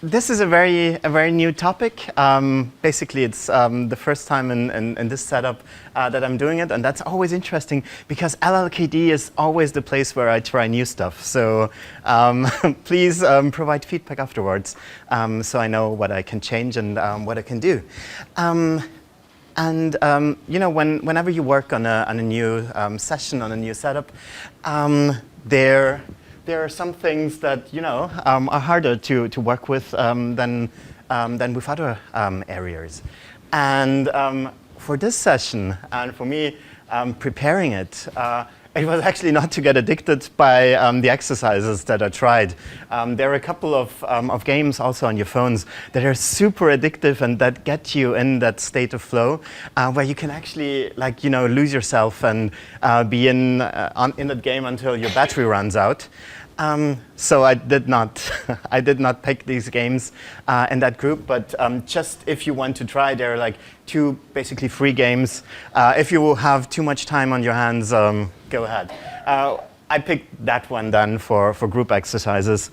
this is a very new topic. Basically, it's the first time in this setup that I'm doing it, and that's always interesting because LLKD is always the place where I try new stuff. So please provide feedback afterwards, so I know what I can change and what I can do. You know, whenever you work on a new session, on a new setup, there are some things that, you know, are harder to work with than with other areas. And for this session, and for me preparing it, it was actually not to get addicted by the exercises that I tried. There are a couple of games also on your phones that are super addictive and that get you in that state of flow, where you can actually, like, you know, lose yourself and be in that game until your battery runs out. So I did not pick these games in that group, but just if you want to try, there are like two basically free games. If you have too much time on your hands, go ahead. I picked that one then for group exercises,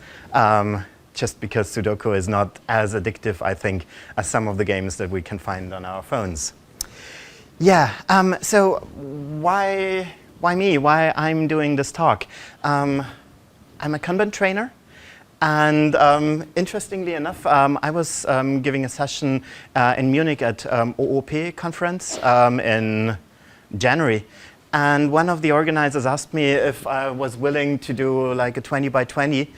just because Sudoku is not as addictive, I think, as some of the games that we can find on our phones. Yeah, so why me? Why I'm doing this talk? I'm a Kanban trainer, and interestingly enough, I was giving a session in Munich at OOP conference in January, and one of the organizers asked me if I was willing to do like a 20 by 20,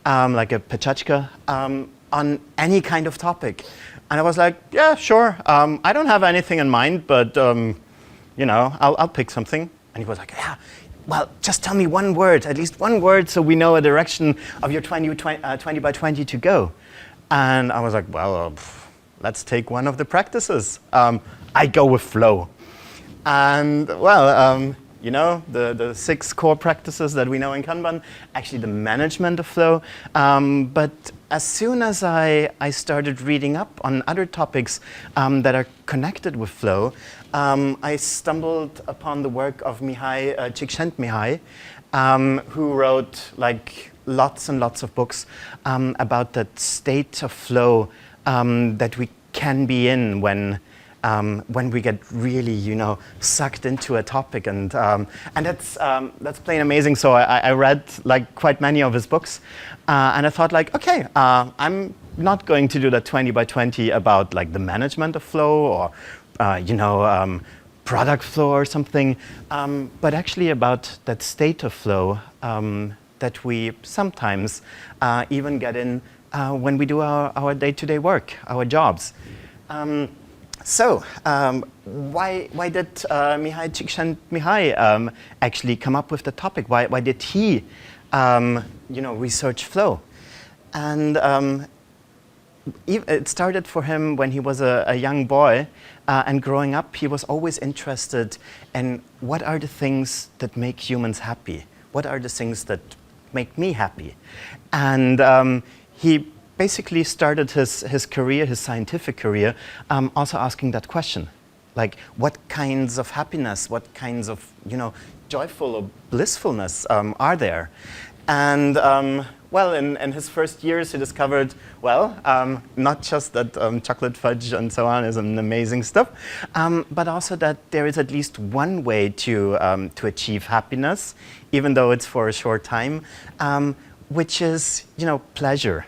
like a pechachka, on any kind of topic. And I was like, yeah, sure. I don't have anything in mind, but you know, I'll pick something. And he was like, yeah. Well, just tell me one word, at least one word, so we know a direction of your 20 by 20 to go. And I was like, well, let's take one of the practices. I go with flow. And well, you know, the 6 core practices that we know in Kanban, actually the management of flow. But as soon as I started reading up on other topics that are connected with flow, I stumbled upon the work of Mihai Csikszentmihalyi, who wrote like lots and lots of books about that state of flow that we can be in when we get really, you know, sucked into a topic, and that's plain amazing. So I read like quite many of his books, and I thought like, okay, I'm not going to do that 20 by 20 about like the management of flow or you know, product flow or something, but actually about that state of flow that we sometimes even get in when we do our day-to-day work, our jobs. So why did Mihai Csikszentmihalyi actually come up with the topic? Why did he, you know, research flow? And it started for him when he was a young boy, and growing up, he was always interested in what are the things that make humans happy? What are the things that make me happy? And he basically started his career, his scientific career, also asking that question. Like, what kinds of happiness, what kinds of, you know, joyful or blissfulness are there? And well, in his first years, he discovered, well, not just that chocolate fudge and so on is an amazing stuff, but also that there is at least one way to achieve happiness, even though it's for a short time, which is, you know, pleasure.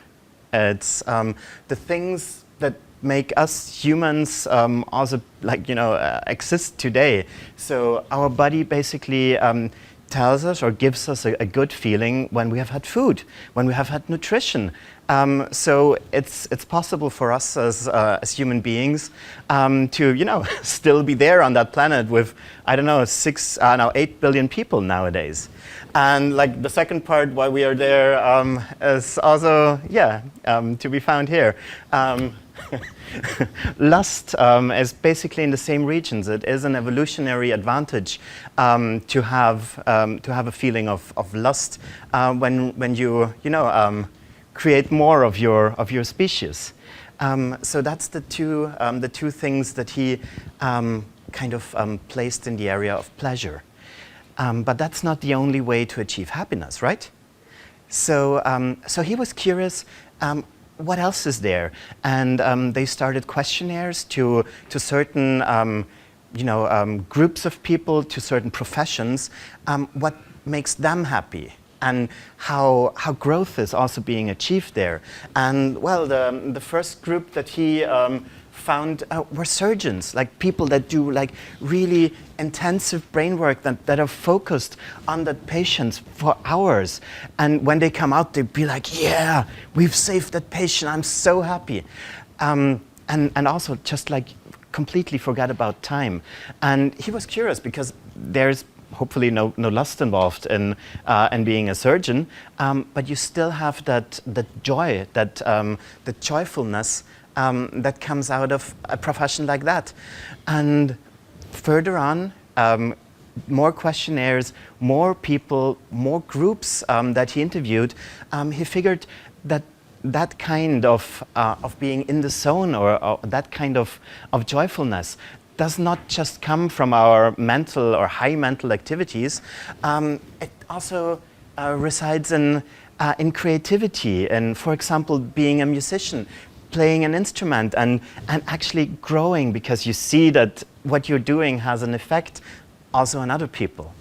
It's the things that make us humans also, like, you know, exist today. So our body basically tells us or gives us a good feeling when we have had food, when we have had nutrition. So it's possible for us as human beings to, you know, still be there on that planet with, I don't know, 8 billion people nowadays. And like the second part why we are there is also, yeah, to be found here. Lust is basically in the same regions. It is an evolutionary advantage to have a feeling of lust when you know, create more of your species. So that's the two things that he kind of placed in the area of pleasure. But that's not the only way to achieve happiness, right? So he was curious. what else is there? And they started questionnaires to certain groups of people, to certain professions, what makes them happy, and how growth is also being achieved there. And well, the first group that he found were surgeons, like people that do like really intensive brain work that are focused on that patients for hours. And when they come out, they'd be like, yeah, we've saved that patient, I'm so happy. And also just like completely forget about time. And he was curious because there's hopefully no lust involved in being a surgeon, but you still have that joy, the joyfulness that comes out of a profession like that. And further on, more questionnaires, more people, more groups that he interviewed, he figured that kind of being in the zone, or that kind of joyfulness, does not just come from our mental or high mental activities. It also resides in creativity, and, for example, being a musician, playing an instrument, and actually growing because you see that what you're doing has an effect also on other people.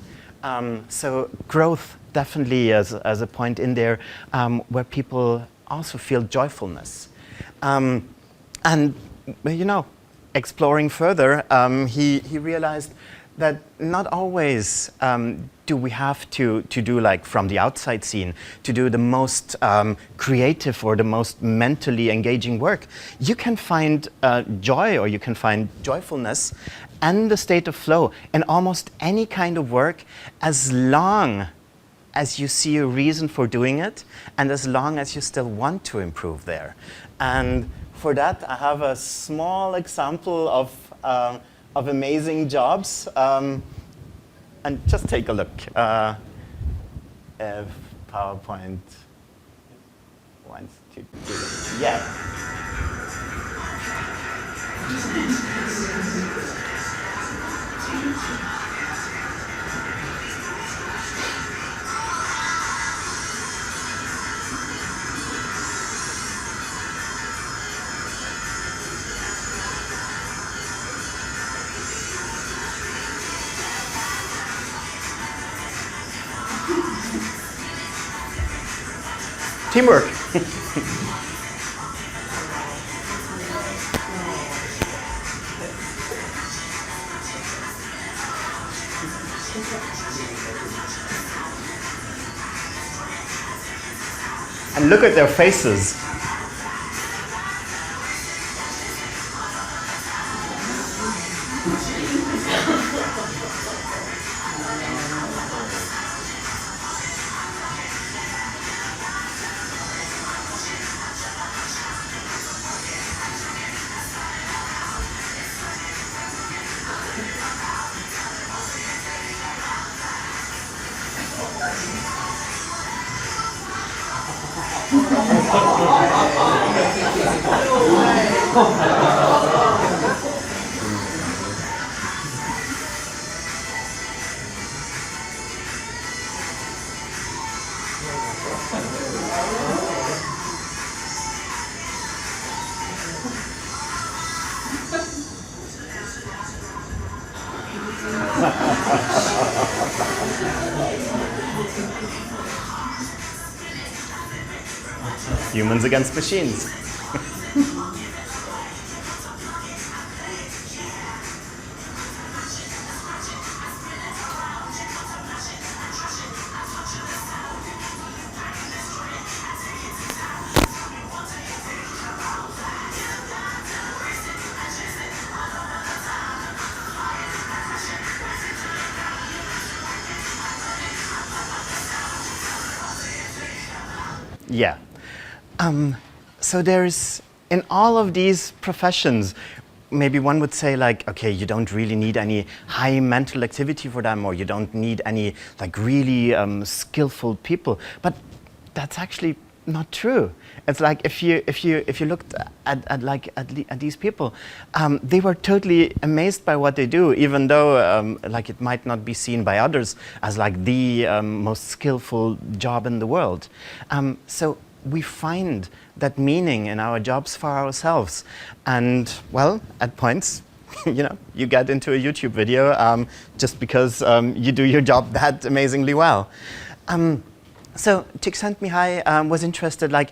So growth definitely as a point in there where people also feel joyfulness. And exploring further, he realized that not always do we have to do, like, from the outside scene, to do the most creative or the most mentally engaging work. You can find joy, or you can find joyfulness and the state of flow in almost any kind of work, as long as you see a reason for doing it, and as long as you still want to improve there. And for that, I have a small example of amazing jobs. And just take a look. If PowerPoint wants to do it. Yeah. Teamwork. And look at their faces. Humans against machines. Yeah. So there's, in all of these professions, maybe one would say, like, okay, you don't really need any high mental activity for them, or you don't need any, like, really skillful people. But that's actually not true. It's like if you looked at these people, they were totally amazed by what they do, even though like it might not be seen by others as like the most skillful job in the world. So we find that meaning in our jobs for ourselves. And well, at points, you get into a YouTube video just because you do your job that amazingly well. So Csikszentmihalyi was interested, like,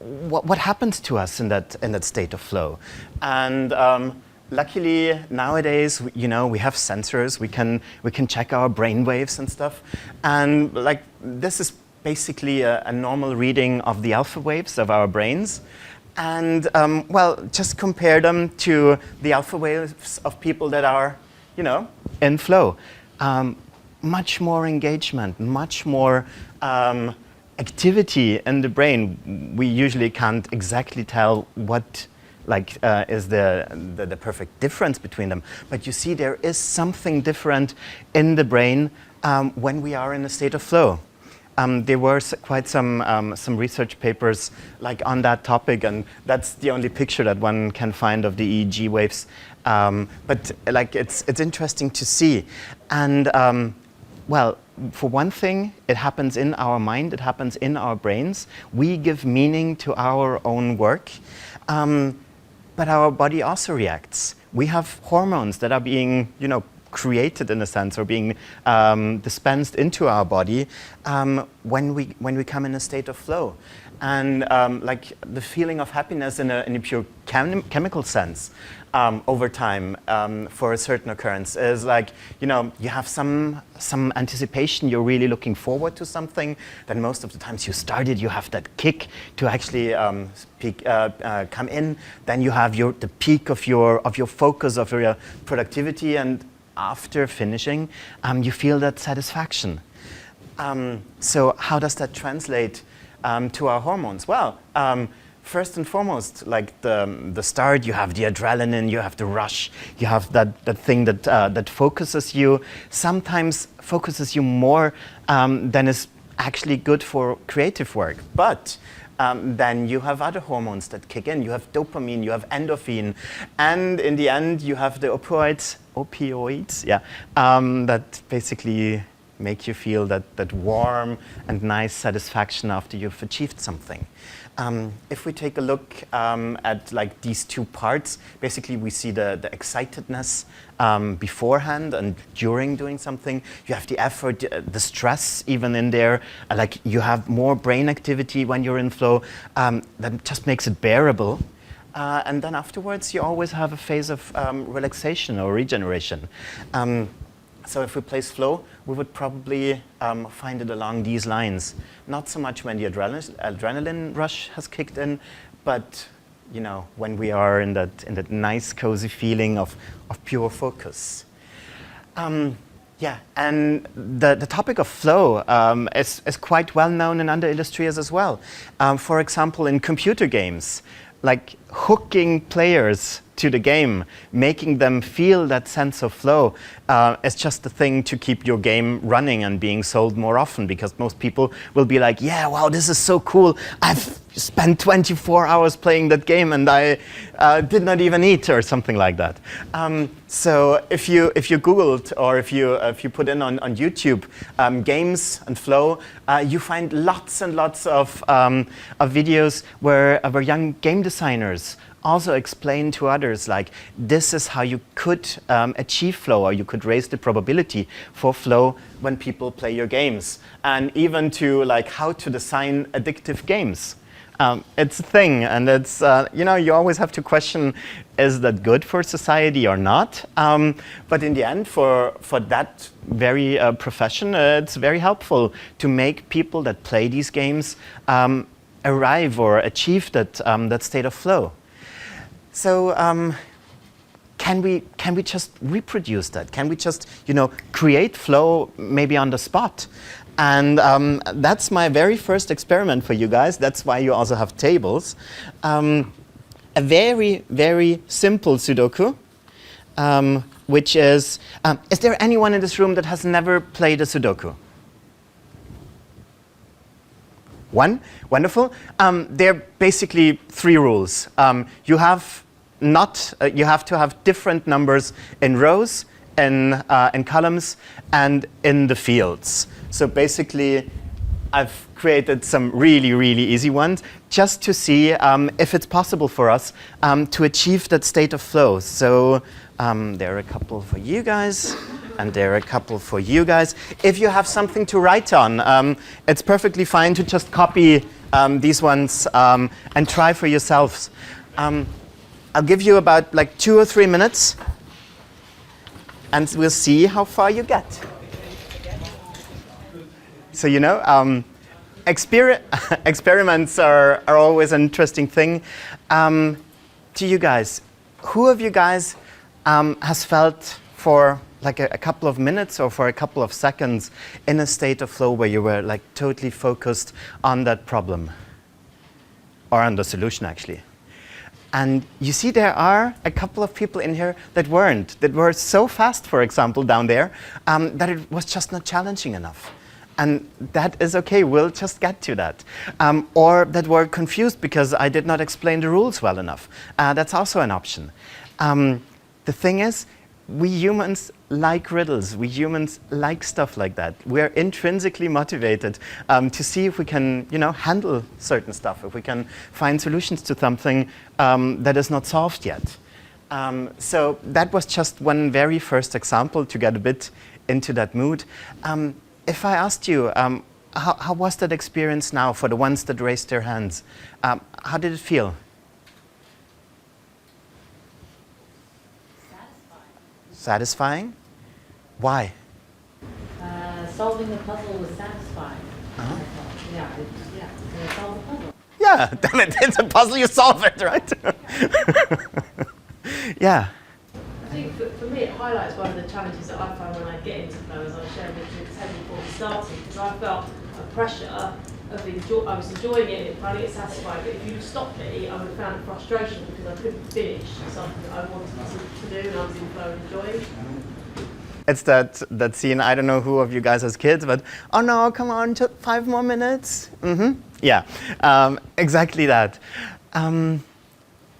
what happens to us in that state of flow, and luckily nowadays, we have sensors. We can check our brain waves and stuff, and like this is basically a normal reading of the alpha waves of our brains. And well, just compare them to the alpha waves of people that are, in flow. Much more engagement, much more activity in the brain. We usually can't exactly tell what is the perfect difference between them. But you see, there is something different in the brain when we are in a state of flow. There were quite some research papers on that topic, and that's the only picture that one can find of the EEG waves. But it's interesting to see, and well, for one thing, it happens in our mind. It happens in our brains. We give meaning to our own work, but our body also reacts. We have hormones that are being, created in a sense, or being dispensed into our body when we come in a state of flow, and the feeling of happiness in a pure chemical sense over time for a certain occurrence is you have some anticipation. You're really looking forward to something. Then most of the times you started, you have that kick to actually come in. Then you have the peak of your focus, of your productivity, and after finishing, you feel that satisfaction. So how does that translate to our hormones? Well, first and foremost, the start, you have the adrenaline, you have the rush, you have that thing that focuses you, sometimes focuses you more than is actually good for creative work. But then you have other hormones that kick in. You have dopamine, you have endorphin, and in the end, you have the opioids, that basically make you feel that warm and nice satisfaction after you've achieved something. If we take a look at these two parts, basically we see the excitedness beforehand and during doing something. You have the effort, the stress even in there. You have more brain activity when you're in flow. That just makes it bearable. And then afterwards, you always have a phase of relaxation or regeneration. So if we place flow, we would probably find it along these lines. Not so much when the adrenaline rush has kicked in, but when we are in that nice, cozy feeling of pure focus. Yeah, and the topic of flow is quite well known in other industries as well. For example, in computer games, hooking players to the game, making them feel that sense of flow is just the thing to keep your game running and being sold more often, because most people will be like, yeah, wow, this is so cool. I've spent 24 hours playing that game and I did not even eat, or something like that. So if you Googled, or if you put in on YouTube games and flow, you find lots and lots of videos where young game designers also explain to others, this is how you could achieve flow, or you could raise the probability for flow when people play your games, and even to how to design addictive games. It's a thing, and it's you always have to question, is that good for society or not? But in the end, for that very profession, it's very helpful to make people that play these games arrive or achieve that state of flow. So can we just reproduce that? Can we just create flow maybe on the spot? And that's my very first experiment for you guys. That's why you also have tables. A very, very simple Sudoku, which is there anyone in this room that has never played a Sudoku? One? Wonderful. There are basically three rules. You have to have different numbers in rows, in columns, and in the fields. So basically, I've created some really, really easy ones just to see if it's possible for us to achieve that state of flow. So there are a couple for you guys, and there are a couple for you guys. If you have something to write on, it's perfectly fine to just copy these ones and try for yourselves. I'll give you about like 2 or 3 minutes, and we'll see how far you get. So, you know, experiments are always an interesting thing. To you guys, who of you guys has felt for like a couple of minutes or for a couple of seconds in a state of flow where you were like totally focused on that problem? Or on the solution, actually. And you see there are a couple of people in here that weren't, that were so fast, for example, down there, that it was just not challenging enough. And that is okay, we'll just get to that. Or that were confused because I did not explain the rules well enough. That's also an option. The thing is, we humans like riddles. We humans like stuff like that. We're intrinsically motivated to see if we can, you know, handle certain stuff, if we can find solutions to something that is not solved yet. So that was just one very first example to get a bit into that mood. If I asked you, how was that experience now for the ones that raised their hands? How did it feel? Satisfying? Why? Solving the puzzle was satisfying. Uh-huh. So solve the puzzle. Yeah, damn it, it's a puzzle, you solve it, right? Yeah. I think for me it highlights one of the challenges that I find when I get into flow, as I was sharing with Teddy before we started, because I felt a pressure of I was enjoying it, finding it satisfying, but if you'd stopped me, I would have found frustration because I couldn't finish something that I wanted to do and I was in flow and enjoying. It's that scene, I don't know who of you guys has kids, but, oh no, come on, just 5 more minutes. Mm-hmm. Yeah, exactly that.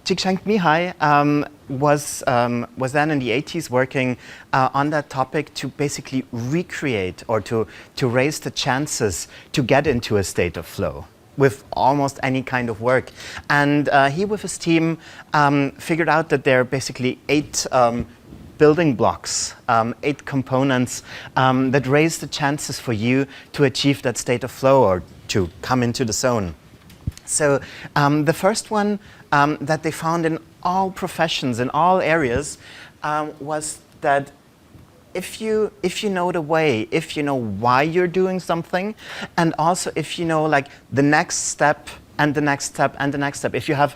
Csikszentmihalyi was then in the 80s working on that topic to basically recreate or to raise the chances to get into a state of flow with almost any kind of work. And he with his team figured out that there are basically 8 building blocks, 8 components that raise the chances for you to achieve that state of flow or to come into the zone. So the first one that they found in all professions, in all areas, was that if you know the way, if you know why you're doing something, and also if you know like the next step and the next step and the next step, if you have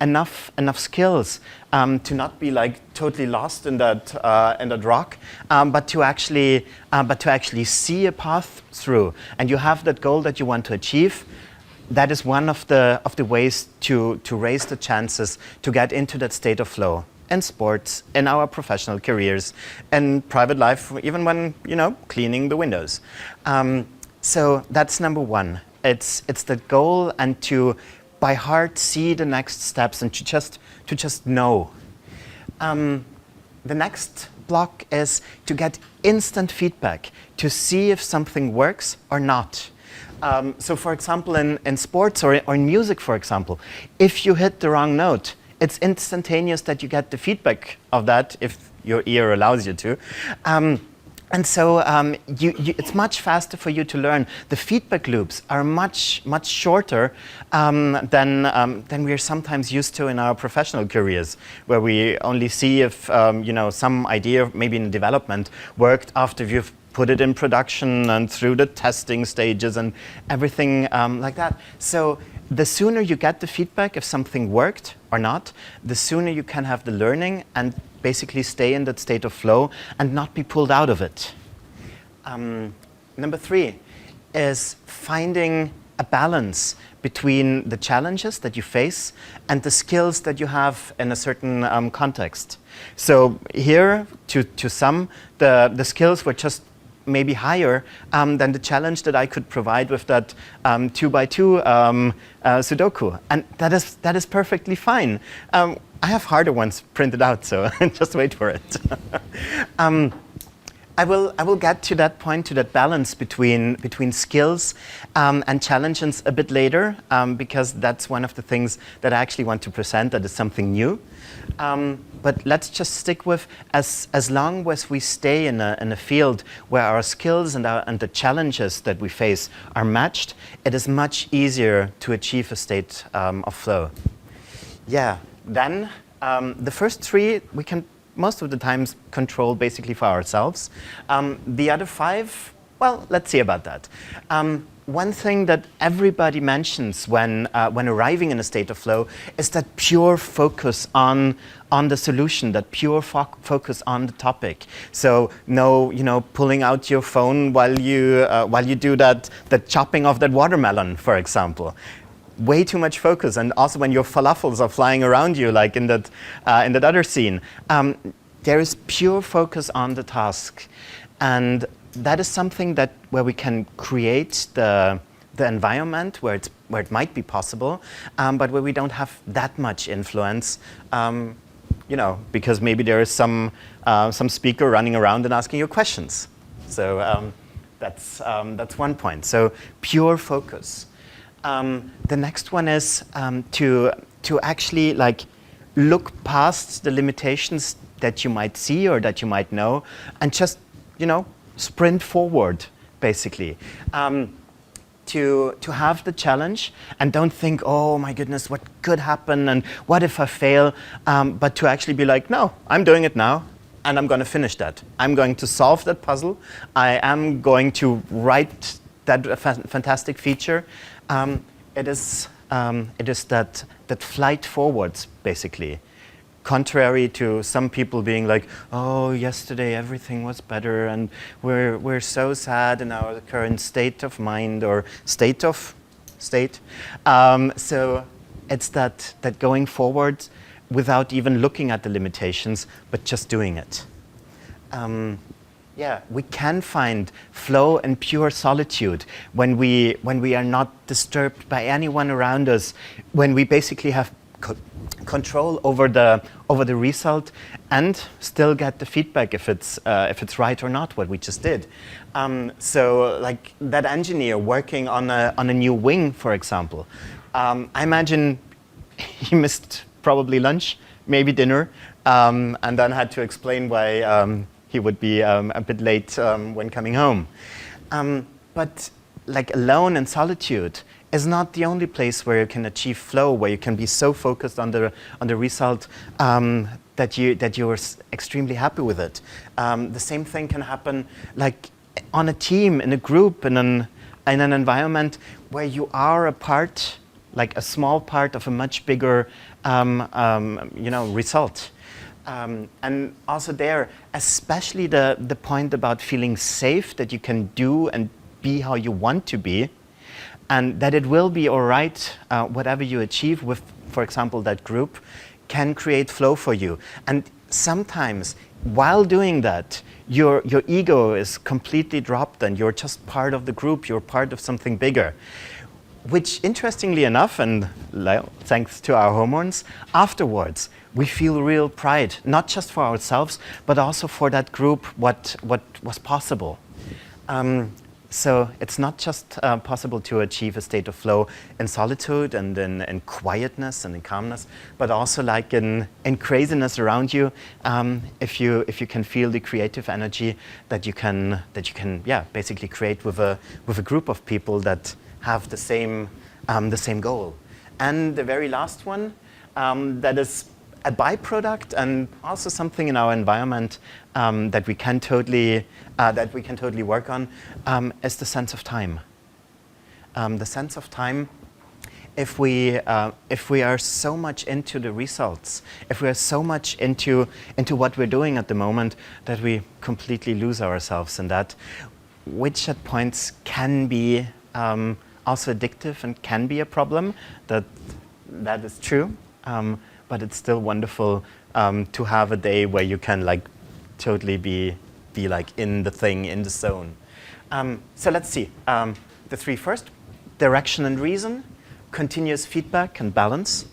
enough skills to not be like totally lost in that rock, but to actually see a path through, and you have that goal that you want to achieve. That is one of the ways to raise the chances to get into that state of flow in sports, in our professional careers, in private life, even when, you know, cleaning the windows. So that's number one. It's the goal, and to by heart see the next steps and to just know. The next block is to get instant feedback, to see if something works or not. So for example, in sports or in music, for example, if you hit the wrong note, it's instantaneous that you get the feedback of that if your ear allows you to. And so it's much faster for you to learn. The feedback loops are much shorter than we're sometimes used to in our professional careers, where we only see if you know, some idea, maybe in development, worked after you've put it in production and through the testing stages and everything like that. So the sooner you get the feedback if something worked or not, the sooner you can have the learning and basically stay in that state of flow and not be pulled out of it. Number 3 is finding a balance between the challenges that you face and the skills that you have in a certain context. So here, to some, the skills were just maybe higher than the challenge that I could provide with that 2x2 Sudoku, and that is perfectly fine. I have harder ones printed out, so just wait for it. I will get to that point, to that balance between skills and challenges a bit later, because that's one of the things that I actually want to present, that is something new. But let's just stick with, as long as we stay in a field where our skills and the challenges that we face are matched, it is much easier to achieve a state of flow. Yeah, then the first three we can most of the times control basically for ourselves. The other five, well, let's see about that. One thing that everybody mentions when arriving in a state of flow is that pure focus on the solution, that pure focus on the topic. So no, pulling out your phone while you do that chopping of that watermelon, for example. Way too much focus, and also when your falafels are flying around you, like in that other scene, there is pure focus on the task, and that is something where we can create the environment where it might be possible, but where we don't have that much influence, because maybe there is some speaker running around and asking you questions. So that's one point. So pure focus. The next one is to actually look past the limitations that you might see or that you might know, and just sprint forward, basically. To have the challenge and don't think, oh my goodness, what could happen and what if I fail, but to actually be like, no, I'm doing it now. And I'm going to finish that. I'm going to solve that puzzle. I am going to write that fantastic feature. It is that flight forwards, basically. Contrary to some people being like, oh, yesterday everything was better and we're so sad in our current state of mind or state. So it's that going forward without even looking at the limitations, but just doing it. Yeah, we can find flow and pure solitude when we are not disturbed by anyone around us, when we basically have control over the result and still get the feedback if it's right or not what we just did. So like that engineer working on a new wing, for example. I imagine he missed probably lunch, maybe dinner, and then had to explain why he would be a bit late when coming home. But like alone in solitude is not the only place where you can achieve flow, where you can be so focused on the result that you're extremely happy with it. The same thing can happen like on a team, in a group, in an environment where you are a part, like a small part of a much bigger result. And also there, especially the point about feeling safe, that you can do and be how you want to be, and that it will be all right, whatever you achieve with, for example, that group, can create flow for you. And sometimes, while doing that, your ego is completely dropped and you're just part of the group, you're part of something bigger. Which, interestingly enough, and thanks to our hormones, afterwards, we feel real pride, not just for ourselves, but also for that group, what was possible. So it's not just possible to achieve a state of flow in solitude and in quietness and in calmness, but also like in craziness around you, if you can feel the creative energy that you can basically create with a group of people that have the same goal. And the very last one, that is a byproduct and also something in our environment that we can totally work on, is the sense of time. The sense of time. If we are so much into the results, if we are so much into what we're doing at the moment, that we completely lose ourselves in that, which at points can be also addictive and can be a problem. That is true. But it's still wonderful to have a day where you can like totally be like in the thing, in the zone. So let's see. The three first: direction and reason, continuous feedback and balance.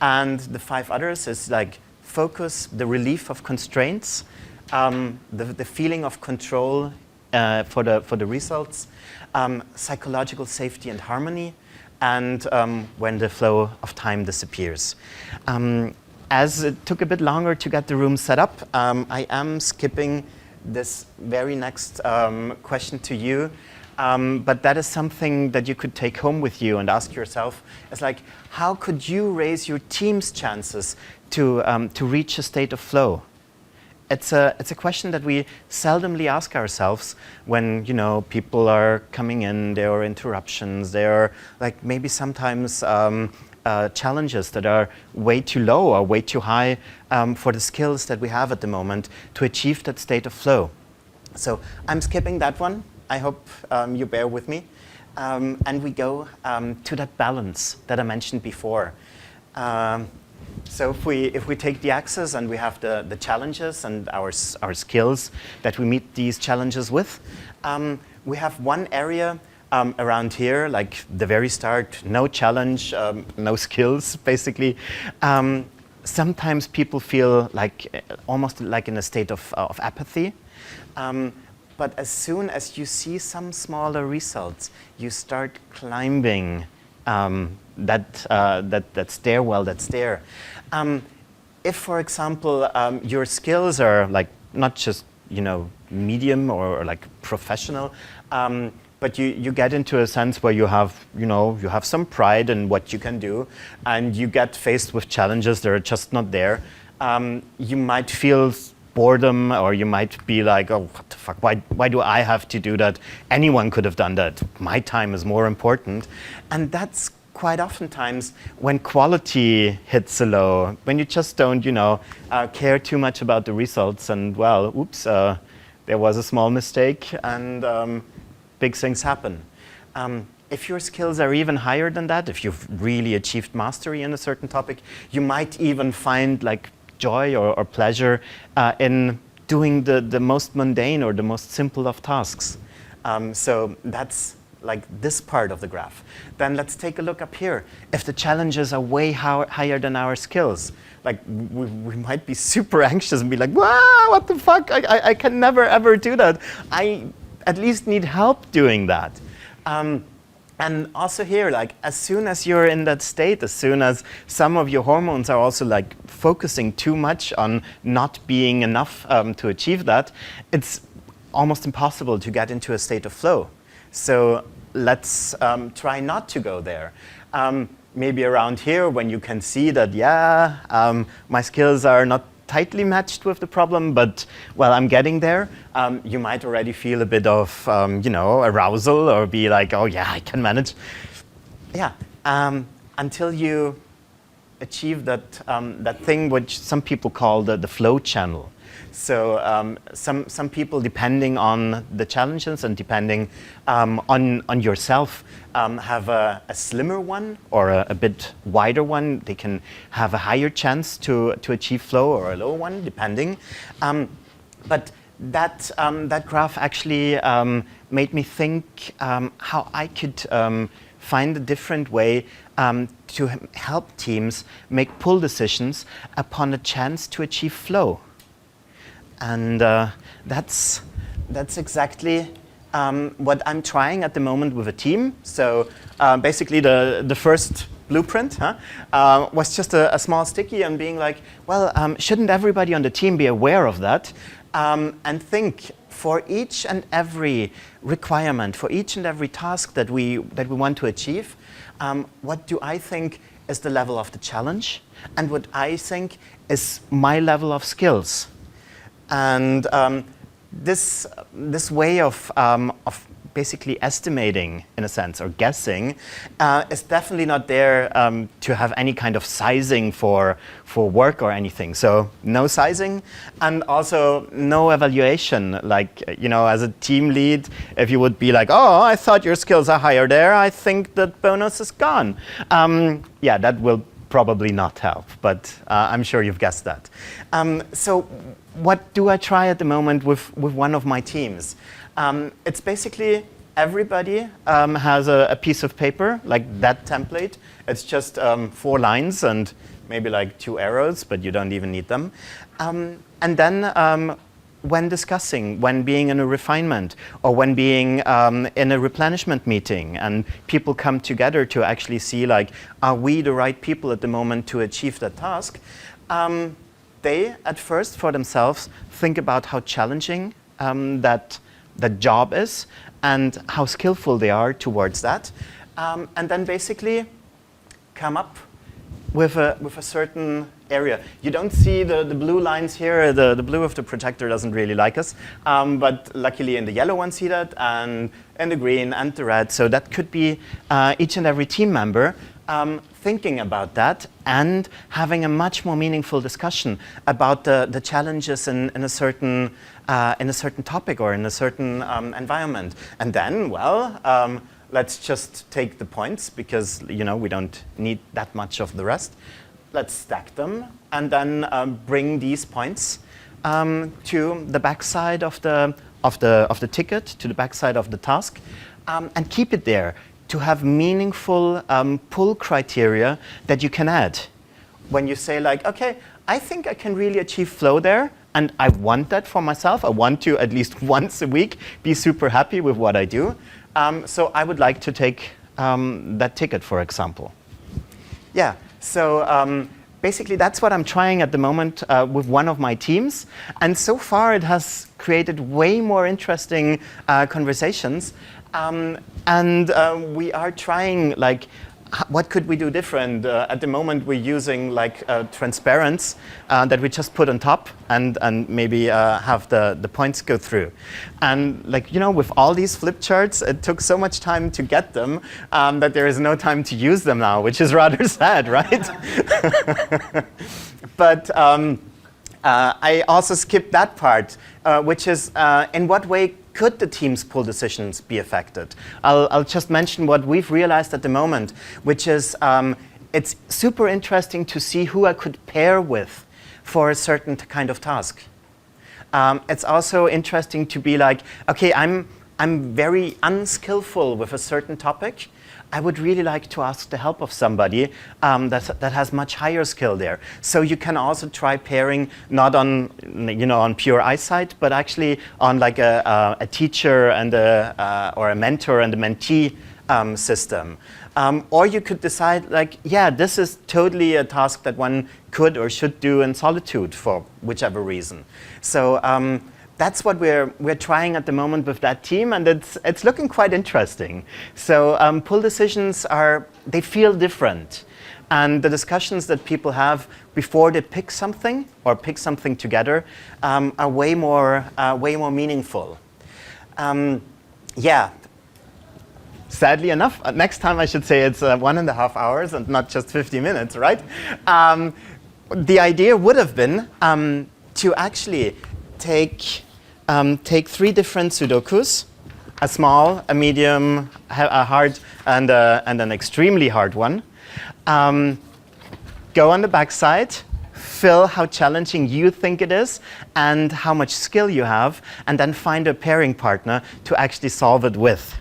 And the five others is like focus, the relief of constraints, the feeling of control for the results, psychological safety and harmony, and when the flow of time disappears. As it took a bit longer to get the room set up, I am skipping this very next question to you. But that is something that you could take home with you and ask yourself. It's like, how could you raise your team's chances to reach a state of flow? It's a question that we seldomly ask ourselves when, you know, people are coming in, there are interruptions, there are like maybe sometimes challenges that are way too low or way too high for the skills that we have at the moment to achieve that state of flow. So I'm skipping that one. I hope you bear with me. And we go to that balance that I mentioned before. So if we take the axis and we have the challenges and our skills that we meet these challenges with, we have one area around here, like the very start, no challenge, no skills, basically. Sometimes people feel like almost like in a state of apathy. But as soon as you see some smaller results, you start climbing that stairwell that's there. If, for example, your skills are like not just, you know, medium or like professional, but you get into a sense where you have, you know, you have some pride in what you can do, and you get faced with challenges that are just not there. You might feel boredom, or you might be like, oh, what the fuck, why do I have to do that? Anyone could have done that. My time is more important. And that's quite oftentimes when quality hits a low, when you just don't, you know, care too much about the results, and well, oops, there was a small mistake, and big things happen. If your skills are even higher than that, if you've really achieved mastery in a certain topic, you might even find like joy or pleasure in doing the most mundane or the most simple of tasks. So that's like this part of the graph. Then let's take a look up here. If the challenges are way higher than our skills, like we might be super anxious and be like, wow, what the fuck, I can never ever do that. I at least need help doing that. And also here, like as soon as you're in that state, as soon as some of your hormones are also like focusing too much on not being enough to achieve that, it's almost impossible to get into a state of flow. So let's try not to go there. Maybe around here when you can see that, yeah, my skills are not tightly matched with the problem, but well, I'm getting there. You might already feel a bit of, you know, arousal, or be like, oh yeah, I can manage. Yeah, until you achieve that that thing which some people call the flow channel. So some people, depending on the challenges and depending on yourself, have a slimmer one or a bit wider one. They can have a higher chance to achieve flow, or a lower one, depending. But that graph actually made me think how I could find a different way to help teams make pull decisions upon a chance to achieve flow. And that's exactly what I'm trying at the moment with a team. So basically the first blueprint was just a small sticky and being like, well, shouldn't everybody on the team be aware of that? And think for each and every requirement, for each and every task that we want to achieve, what do I think is the level of the challenge? And what I think is my level of skills? And this way of basically estimating, in a sense, or guessing, is definitely not there to have any kind of sizing for work or anything. So no sizing, and also no evaluation. Like, you know, as a team lead, if you would be like, oh, I thought your skills are higher there, I think that bonus is gone. Yeah, that will probably not help, but I'm sure you've guessed that. So what do I try at the moment with one of my teams? It's basically everybody has a piece of paper, like that template. It's just 4 lines and maybe like 2 arrows, but you don't even need them. And then when discussing, when being in a refinement, or when being in a replenishment meeting, and people come together to actually see, like, are we the right people at the moment to achieve that task? They, at first, for themselves, think about how challenging that job is and how skillful they are towards that, and then basically come up with a certain area. You don't see the blue lines here. The blue of the projector doesn't really like us, but luckily in the yellow one see that, and in the green and the red. So that could be each and every team member thinking about that and having a much more meaningful discussion about the challenges in a certain topic or in a certain environment. And then, well, let's just take the points because we don't need that much of the rest. Let's stack them and then bring these points to the backside of the ticket, to the backside of the task, and keep it there to have meaningful pull criteria that you can add. When you say, like, okay, I think I can really achieve flow there, and I want that for myself. I want to at least once a week be super happy with what I do. So I would like to take that ticket, for example. Yeah, so basically that's what I'm trying at the moment with one of my teams. And so far it has created way more interesting conversations. And we are trying, like, what could we do different? At the moment we're using like transparents that we just put on top and maybe have the points go through. And like, with all these flip charts, it took so much time to get them that there is no time to use them now, which is rather sad, right? But I also skipped that part, which is in what way could the team's pull decisions be affected? I'll just mention what we've realized at the moment, which is it's super interesting to see who I could pair with for a certain kind of task. It's also interesting to be like, okay, I'm very unskillful with a certain topic. I would really like to ask the help of somebody that has much higher skill there. So you can also try pairing not on on pure eyesight, but actually on like a teacher and or a mentor and a mentee system. Or you could decide, like, yeah, this is totally a task that one could or should do in solitude for whichever reason. So that's what we're trying at the moment with that team, and it's looking quite interesting. So pull decisions they feel different, and the discussions that people have before they pick something or pick something together are way more meaningful. Yeah. Sadly enough, next time I should say it's 1.5 hours and not just 50 minutes, right? The idea would have been to actually take 3 different Sudokus, a small, a medium, a hard, and an extremely hard one. Go on the backside, fill how challenging you think it is and how much skill you have, and then find a pairing partner to actually solve it with.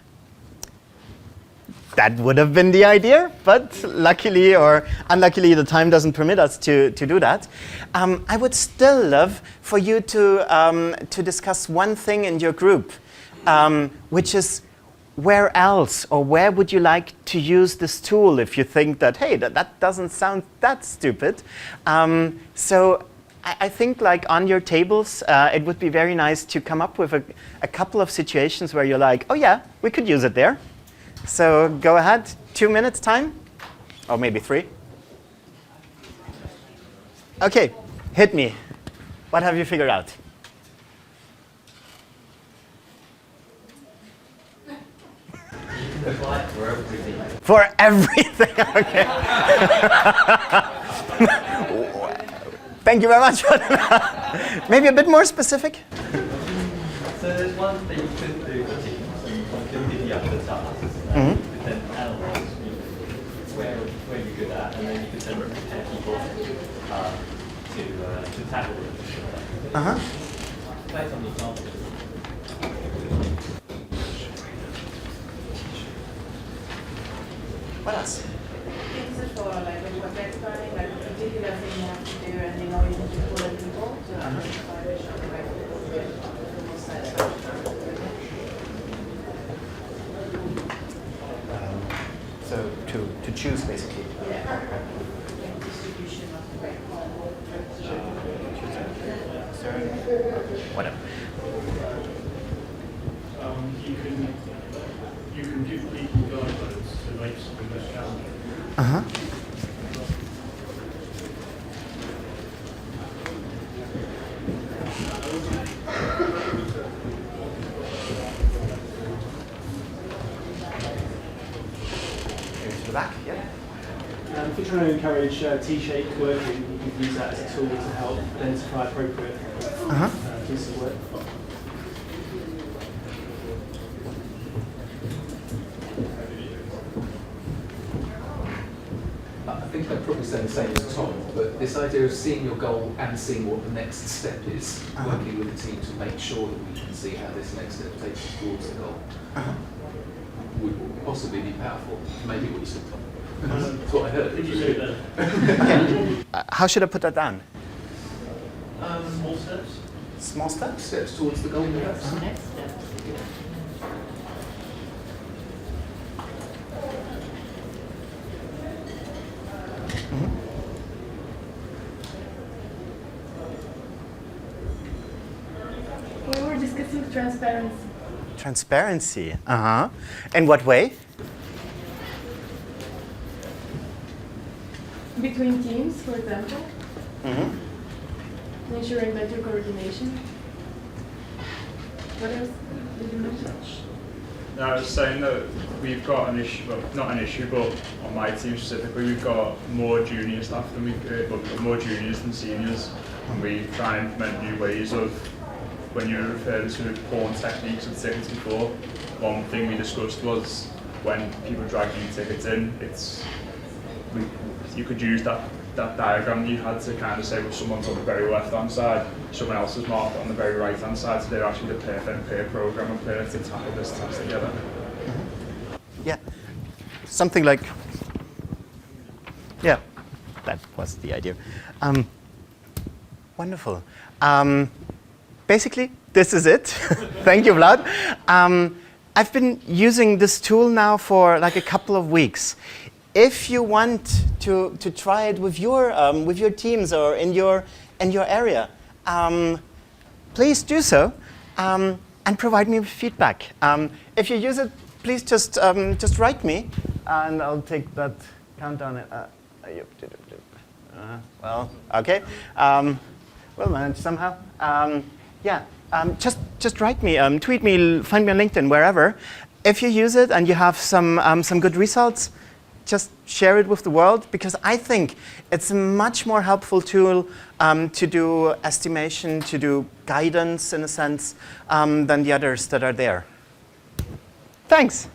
That would have been the idea, but luckily or unluckily, the time doesn't permit us to do that. I would still love for you to discuss one thing in your group, which is where else or where would you like to use this tool if you think that, hey, that doesn't sound that stupid. So I think, like, on your tables, it would be very nice to come up with a couple of situations where you're like, oh yeah, we could use it there. So go ahead, 2 minutes time, or maybe 3. Okay, hit me. What have you figured out? For everything. For everything, okay. Thank you very much. Maybe a bit more specific? So there's one thing you could do for teams. You could divvy up the tasks. You could then analyse where you're good at, and then you could then prepare people to tackle it. Play some examples. What else? Things for like when you're text learning, like a particular thing you have to do, and you know you need to pull in people to identify which are the right people. So to choose basically. Whatever. You can give people guidelines to make something less challenging. Uh-huh. Go to the back, yeah. If you're trying to encourage T-shaped working, you can use that as a tool to help identify appropriate pieces of work. I think I'd probably say the same as Tom, but this idea of seeing your goal and seeing what the next step is, working with the team to make sure that we can see how this next step takes us towards the goal, would possibly be powerful. Maybe what you said, Tom. That's what I heard. Did you say that? How should I put that down? Small steps. Small steps? Steps towards the goal, perhaps? Next step. We were discussing transparency. Transparency. Uh-huh. In what way? Between teams, for example, Mm-hmm. ensuring better coordination. What else did you mention? No, I was saying that we've got an issue, well, not an issue, but on my team specifically, we've got more junior staff than more juniors than seniors, and we try and implement new ways of, when you refer to pawn techniques with tickets before, one thing we discussed was when people drag new tickets in, you could use that diagram you had to kind of say, well, someone's on the very left-hand side, someone else is marked on the very right-hand side, so they're actually the perfect pair program and pair to tackle this task together. Yeah. Something like, yeah, that was the idea. Wonderful. Basically, this is it. Thank you, Vlad. I've been using this tool now for like a couple of weeks. If you want to try it with your teams or in your area, please do so and provide me with feedback. If you use it, please just write me, and I'll take that countdown. Well, okay. We'll manage somehow. Yeah. Just write me, tweet me, find me on LinkedIn, wherever. If you use it and you have some good results, just share it with the world, because I think it's a much more helpful tool to do estimation, to do guidance in a sense, than the others that are there. Thanks.